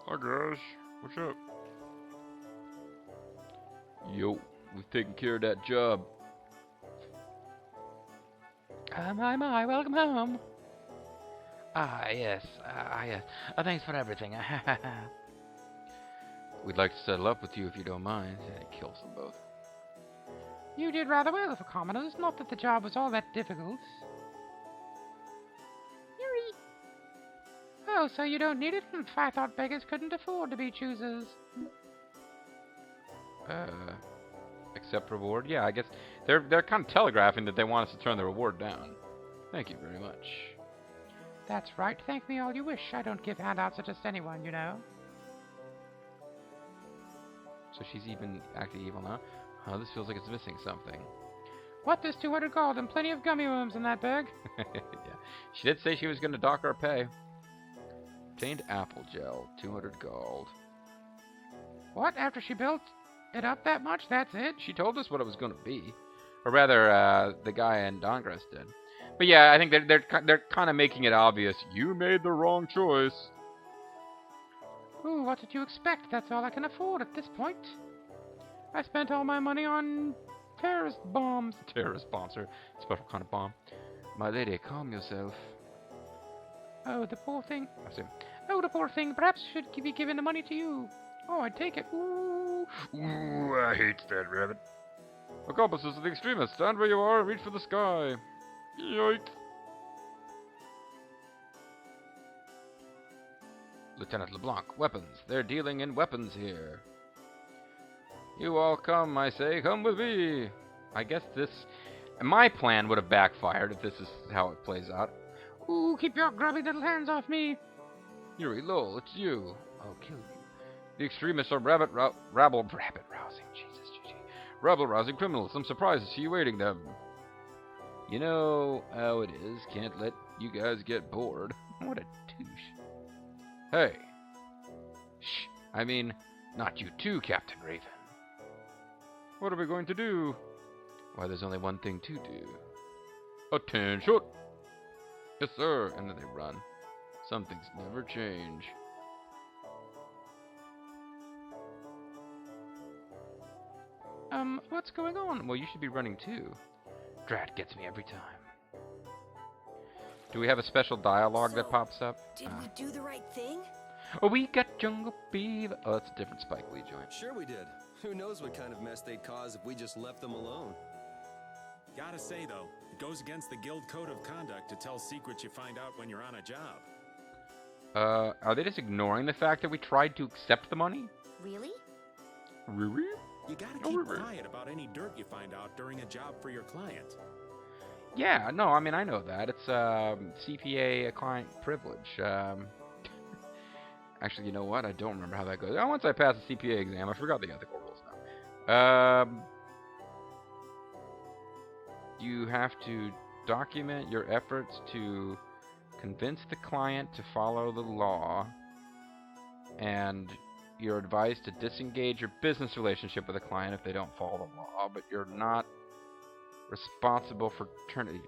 Speaker 1: Hi, guys. What's up? Yo, we've taken care of that job. My, welcome home. Ah, yes. Yes. Thanks for everything. We'd like to settle up with you if you don't mind. And it kills them both. You did rather well for commoners. Not that the job was all that difficult. Yuri. Oh, so you don't need it? I thought beggars couldn't afford to be choosers. Accept reward? Yeah, I guess they're kind of telegraphing that they want us to turn the reward down. Thank you very much. That's right. Thank me all you wish. I don't give handouts to just anyone, you know. So she's even acting evil now? Oh, this feels like it's missing something. What? There's 200 gold and plenty of gummy worms in that bag. Yeah. She did say she was going to dock our pay. Obtained apple gel, 200 gold. What? After she built it up that much? That's it? She told us what it was going to be. Or rather, the guy in Dongres did. But yeah, I think they're kind of making it obvious. You made the wrong choice. Ooh, what did you expect? That's all I can afford at this point. I spent all my money on terrorist bombs. Terrorist bombs are a special kind of bomb. My lady, calm yourself. Oh, the poor thing. Oh, the poor thing. Perhaps should be giving the money to you. Oh, I'd take it. Ooh. Ooh, I hate that rabbit. Accomplices of the extremists, stand where you are, reach for the sky. Yoink. Lieutenant LeBlanc, weapons. They're dealing in weapons here. You all come, I say, come with me. I guess this... My plan would have backfired if this is how it plays out. Ooh, keep your grubby little hands off me. Yuri, lol, it's you. I'll kill you. The extremists are rabble-rousing. Jesus, GG. Rabble-rousing criminals. I'm surprised to see you aiding them. You know how it is. Can't let you guys get bored. What a douche. Hey. Shh. I mean, not you too, Captain Raven. What are we going to do? Why, there's only one thing to do. Attention! Yes, sir. And then they run. Some things never change. What's going on? Well, you should be running too. Drat gets me every time. Do we have a special dialogue that pops up?
Speaker 4: Did we do the right thing?
Speaker 1: Oh, we got Jungle Fever. Oh, that's a different Spike Lee joint.
Speaker 5: Sure we did. Who knows what kind of mess they'd cause if we just left them alone.
Speaker 7: Gotta say, though, it goes against the guild code of conduct to tell secrets you find out when you're on a job.
Speaker 1: Are they just ignoring the fact that we tried to accept the money?
Speaker 2: Really?
Speaker 1: Really?
Speaker 7: You gotta keep quiet about any dirt you find out during a job for your client.
Speaker 1: Yeah, no, I mean, I know that. It's, CPA client privilege. Actually, you know what? I don't remember how that goes. Oh, once I pass the CPA exam, I forgot the ethical rules now. You have to document your efforts to convince the client to follow the law, and you're advised to disengage your business relationship with a client if they don't follow the law, but you're not responsible for turning...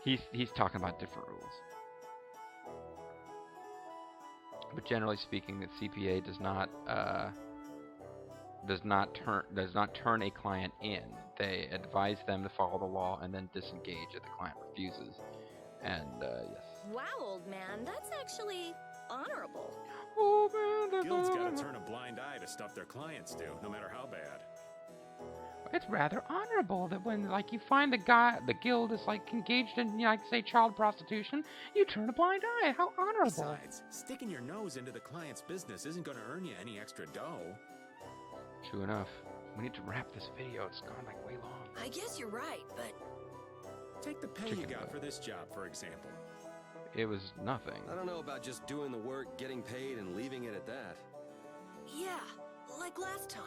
Speaker 1: he's talking about different rules. But generally speaking, the CPA does not turn a client in. They advise them to follow the law and then disengage if the client refuses. And yes.
Speaker 3: Wow, old man, that's actually honorable.
Speaker 1: Oh man, that's
Speaker 7: Guilds gotta
Speaker 1: honorable.
Speaker 7: turn a blind eye to stuff their clients do, no matter how bad.
Speaker 1: It's rather honorable that when, like, you find the guild is, like, engaged in, you know, like, say, child prostitution, you turn a blind eye. How honorable.
Speaker 7: Besides, sticking your nose into the client's business isn't gonna earn you any extra dough.
Speaker 1: True enough. We need to wrap this video. It's gone, like, way long.
Speaker 4: I guess you're right, but
Speaker 7: Take the pay you
Speaker 1: Chicken
Speaker 7: got
Speaker 1: butt.
Speaker 7: for this job, for example.
Speaker 1: It was nothing.
Speaker 5: I don't know about just doing the work, getting paid, and leaving it at that.
Speaker 4: yeah, like last time.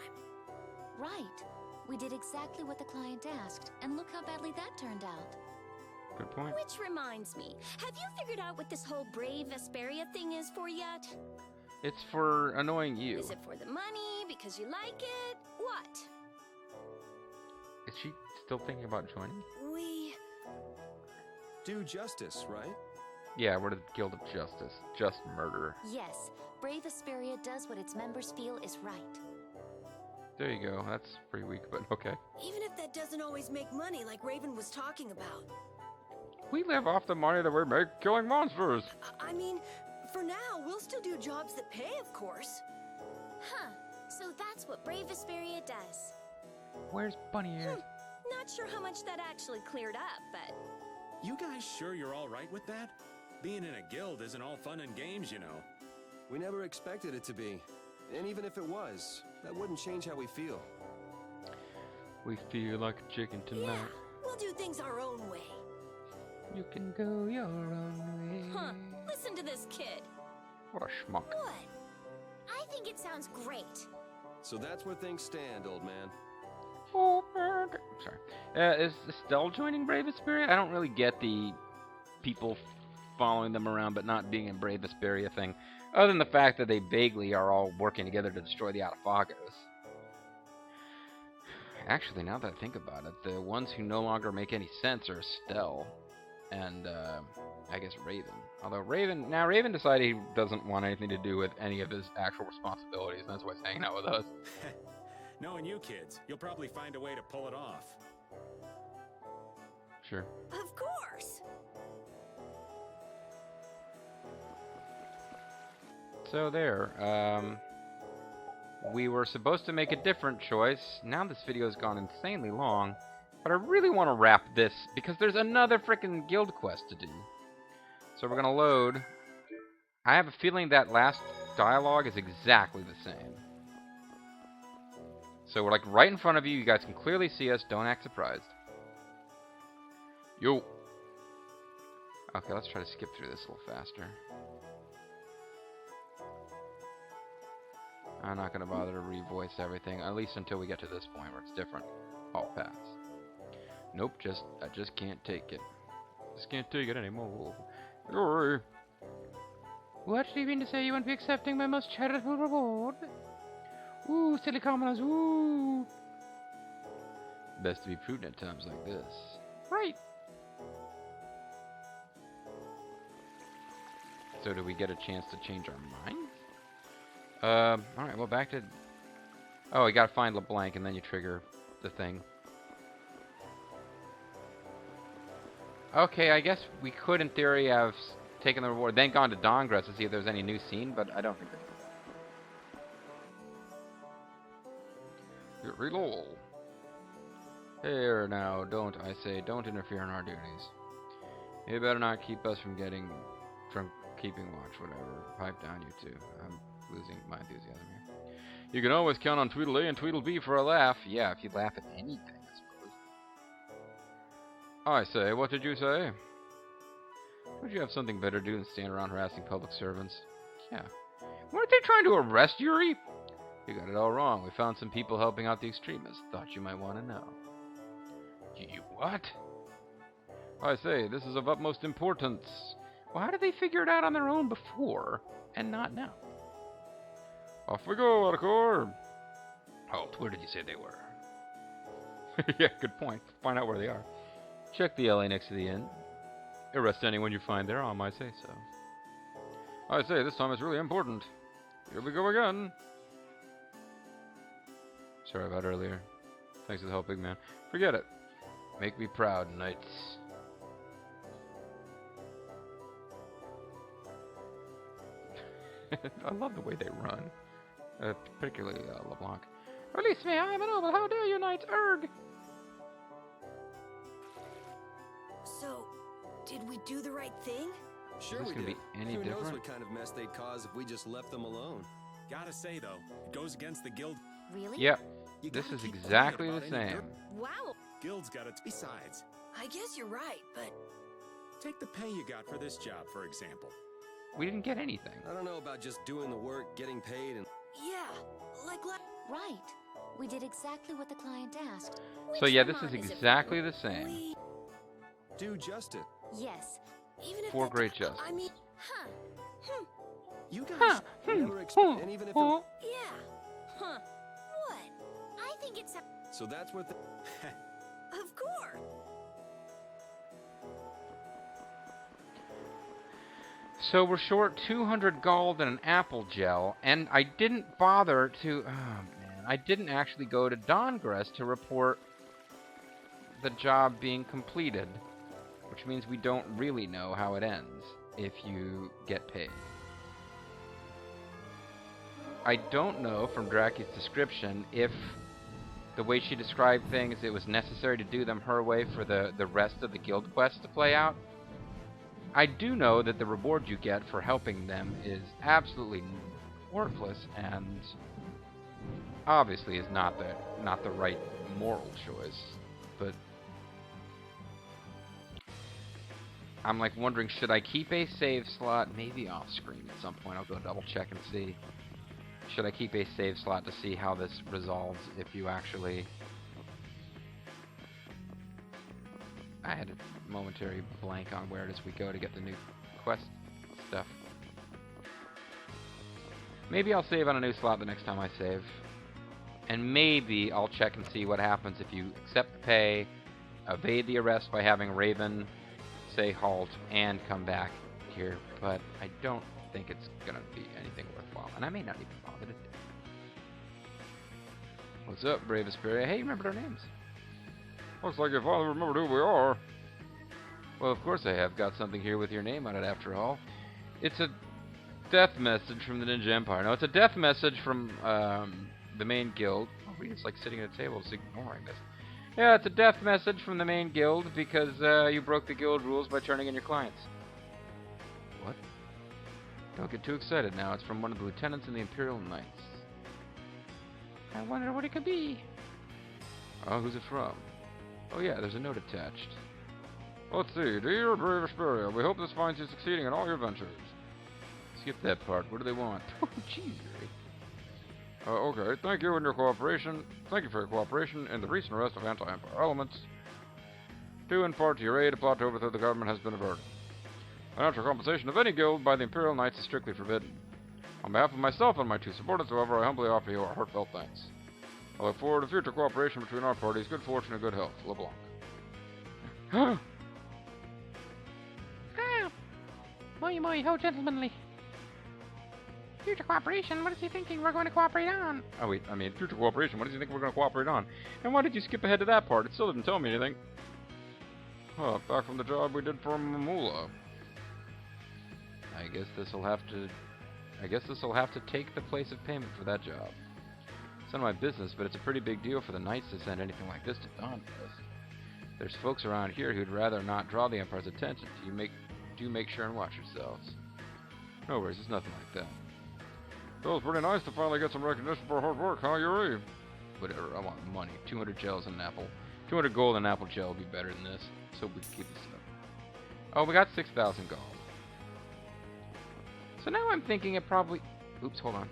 Speaker 2: Right. We did exactly what the client asked, and look how badly that turned out.
Speaker 1: Good point.
Speaker 3: Which reminds me, have you figured out what this whole brave Vesperia thing is for yet?
Speaker 1: It's for annoying you.
Speaker 3: Is it for the money, because you like it? What?
Speaker 1: Is she still thinking about joining?
Speaker 4: We...
Speaker 5: Do justice, right?
Speaker 1: Yeah, we're the Guild of Justice. Just murder.
Speaker 2: Yes, Brave Vesperia does what its members feel is right.
Speaker 1: There you go. That's pretty weak, but okay.
Speaker 4: Even if that doesn't always make money like Raven was talking about.
Speaker 1: We live off the money that we make killing monsters.
Speaker 4: I mean, for now, we'll still do jobs that pay, of course.
Speaker 2: Huh. So that's what Brave Vesperia does.
Speaker 1: Where's Bunny Ears?
Speaker 3: Not sure how much that actually cleared up, but...
Speaker 7: You guys sure you're all right with that? Being in a guild isn't all fun and games, you know.
Speaker 5: We never expected it to be. And even if it was, that wouldn't change how we feel.
Speaker 1: We feel like a chicken tonight.
Speaker 4: Yeah, we'll do things our own way.
Speaker 1: You can go your own way.
Speaker 3: Huh. Listen to this kid.
Speaker 1: What a schmuck.
Speaker 2: What? I think it sounds great.
Speaker 5: So that's where things stand, old man.
Speaker 1: Oh, sorry. Is Estelle joining Brave Vesperia? I don't really get the people following them around but not being in Brave Vesperia thing, other than the fact that they vaguely are all working together to destroy the Outafagos. Actually, now that I think about it, the ones who no longer make any sense are Estelle and, I guess Raven. Although Raven decided he doesn't want anything to do with any of his actual responsibilities, and that's why he's hanging out with us.
Speaker 7: Knowing you kids, you'll probably find a way to pull it off.
Speaker 1: Sure.
Speaker 4: Of course.
Speaker 1: So there, we were supposed to make a different choice. Now this video's gone insanely long, but I really want to wrap this because there's another frickin' guild quest to do. So we're gonna load. I have a feeling that last dialogue is exactly the same. So we're like right in front of you. You guys can clearly see us. Don't act surprised. Yo. Okay, let's try to skip through this a little faster. I'm not going to bother to revoice everything, at least until we get to this point where it's different. All pass. Nope, I just can't take it. Just can't take it anymore. Sorry. What do you mean to say you won't be accepting my most charitable reward? Ooh, silly commoners, ooh. Best to be prudent at times like this. Right. So do we get a chance to change our minds? Alright, well back to... Oh, you gotta find LeBlanc and then you trigger the thing. Okay, I guess we could in theory have taken the reward, then gone to Dawngress to see if there's any new scene, but I don't think so. Reload. Here now, don't interfere in our duties. You better not keep us from keeping watch, whatever. Pipe down, you two. I'm losing my enthusiasm here. You can always count on Tweedledee and Tweedledee for a laugh. Yeah, if you laugh at anything, I suppose. I say, what did you say? Would you have something better to do than stand around harassing public servants? Yeah. Weren't they trying to arrest Yuri? You got it all wrong. We found some people helping out the extremists. Thought you might want to know. You what? I say, this is of utmost importance. Well, how did they figure it out on their own before, and not now? Off we go, Autocore. Halt, where did you say they were? Yeah, good point. Find out where they are. Check the alley next to the inn. Arrest anyone you find there, I might say so. I say, this time it's really important. Here we go again. Sorry about earlier. Thanks for the help, big man. Forget it. Make me proud, knights. I love the way they run. Particularly LeBlanc. Release me, I am a noble. How dare you, knights? Erg!
Speaker 4: So, did we do the right thing?
Speaker 5: Sure
Speaker 1: Is this
Speaker 5: we
Speaker 1: gonna
Speaker 5: did.
Speaker 1: be any
Speaker 5: Who knows
Speaker 1: different?
Speaker 5: what kind of mess they'd cause if we just left them alone.
Speaker 7: Gotta say, though, it goes against the guild.
Speaker 2: Really?
Speaker 1: Yep.
Speaker 7: You
Speaker 1: This
Speaker 7: gotta
Speaker 1: is
Speaker 7: keep quiet
Speaker 1: exactly
Speaker 7: about
Speaker 1: the
Speaker 7: any
Speaker 1: same.
Speaker 3: Wow.
Speaker 7: Guild's got it. Besides,
Speaker 4: I guess you're right, but
Speaker 7: take the pay you got for this job, for example.
Speaker 1: We didn't get anything.
Speaker 5: I don't know about just doing the work, getting paid, and...
Speaker 4: yeah, like
Speaker 2: Right. We did exactly what the client asked.
Speaker 1: So
Speaker 2: Which
Speaker 1: yeah, this is
Speaker 2: Vermont it
Speaker 1: exactly the same.
Speaker 4: we,
Speaker 5: do justice.
Speaker 2: Yes.
Speaker 4: even if
Speaker 1: For
Speaker 4: that-
Speaker 1: great justice.
Speaker 4: I mean,
Speaker 2: Huh.
Speaker 5: You guys
Speaker 1: Huh.
Speaker 5: never expect, and even if it...
Speaker 4: yeah.
Speaker 3: Huh.
Speaker 2: What? I think it's a...
Speaker 5: So that's what the...
Speaker 4: Of course.
Speaker 1: So we're short 200 gold and an apple gel, and I didn't bother to... Oh, man. I didn't actually go to Dawngress to report the job being completed. which means we don't really know how it ends if you get paid. I don't know from Draki's description if the way she described things, it was necessary to do them her way for the rest of the guild quest to play out. I do know that the reward you get for helping them is absolutely worthless and obviously is not the right moral choice. But I'm like wondering, should I keep a save slot? Maybe off screen at some point. I'll go double check and see. Should I keep a save slot to see how this resolves if you actually... I had a momentary blank on where it is we go to get the new quest stuff. Maybe I'll save on a new slot the next time I save. And maybe I'll check and see what happens if you accept the pay, evade the arrest by having Raven say halt, and come back here. But I don't think it's gonna be anything worthwhile, and I may not even bother to do it. What's up, Brave Vesperia? Hey, you remembered our names. Looks like your father remembered who we are. Well, of course I have got something here with your name on it after all. It's a death message from the Ninja Empire. No, it's a death message from the main guild. Oh, Rita's like sitting at a table just ignoring this. Yeah, it's a death message from the main guild because you broke the guild rules by turning in your clients. What? Don't get too excited now. It's from one of the lieutenants in the Imperial Knights. I wonder what it could be. Oh, who's it from? Oh yeah, there's a note attached. Let's see. Dear Brave Vesperia, we hope this finds you succeeding in all your ventures. Skip that part. What do they want? Oh, jeez, Ray. Okay. Thank you and your cooperation. Thank you for your cooperation in the recent arrest of anti-Empire elements. Due in part to your aid, a plot to overthrow the government has been averted. Financial compensation of any guild by the Imperial Knights is strictly forbidden. On behalf of myself and my two subordinates, however, I humbly offer you our heartfelt thanks. I look forward to future cooperation between our parties. Good fortune and good health. LeBlanc. Ah! My, how gentlemanly. Future cooperation? What is he thinking we're going to cooperate on? Oh wait, I mean, future cooperation, what does he think we're going to cooperate on? And why did you skip ahead to that part? It still didn't tell me anything. Huh, back from the job we did for Mimula. I guess this'll have to take the place of payment for that job. It's none of my business, but it's a pretty big deal for the Knights to send anything like this to Donbass. There's folks around here who'd rather not draw the Empire's attention. Do make sure and watch yourselves. No worries, it's nothing like that. Feels pretty nice to finally get some recognition for hard work, huh, Yuri? Whatever, I want money. 200 gels and an apple. 200 gold and an apple gel would be better than this. So we can keep this up. Oh, we got 6,000 gold. So now I'm thinking it probably... Oops, hold on.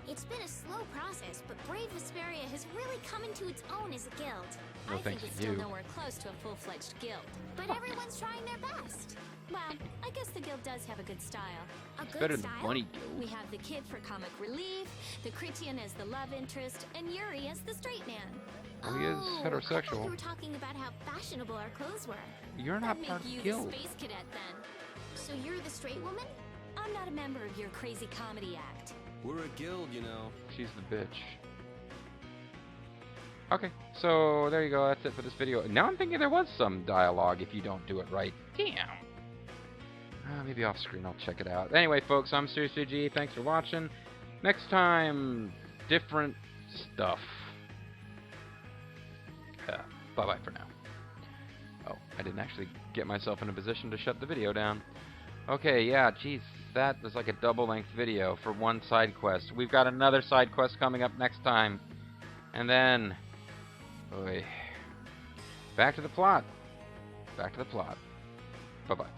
Speaker 2: It's been a slow process, but Brave Vesperia has really come into its own as a guild.
Speaker 1: No,
Speaker 2: I think it's still nowhere close to a full-fledged guild, but everyone's trying their best. Well, I guess the guild does have a good style. A good
Speaker 1: better
Speaker 2: style?
Speaker 1: than Bunny Guild.
Speaker 2: We have the kid for comic relief, the Critian as the love interest, and Yuri as the straight man.
Speaker 1: Oh, he is
Speaker 2: I
Speaker 1: heterosexual.
Speaker 2: thought you were talking about how fashionable our clothes were.
Speaker 1: You're not
Speaker 2: That'd
Speaker 1: part of
Speaker 2: make
Speaker 1: the
Speaker 2: you
Speaker 1: guild.
Speaker 2: the space cadet then. So you're the straight woman? I'm not a member of your crazy comedy act.
Speaker 5: We're a guild, you know.
Speaker 1: She's the bitch. Okay, so there you go. That's it for this video. Now I'm thinking there was some dialogue if you don't do it right. Damn. Maybe off screen I'll check it out. Anyway, folks, I'm MysteriousJG. Thanks for watching. Next time, different stuff. Bye-bye for now. Oh, I didn't actually get myself in a position to shut the video down. Okay, yeah, geez, that was like a double-length video for one side quest. We've got another side quest coming up next time. And then... Boy. Back to the plot. Back to the plot. Bye-bye.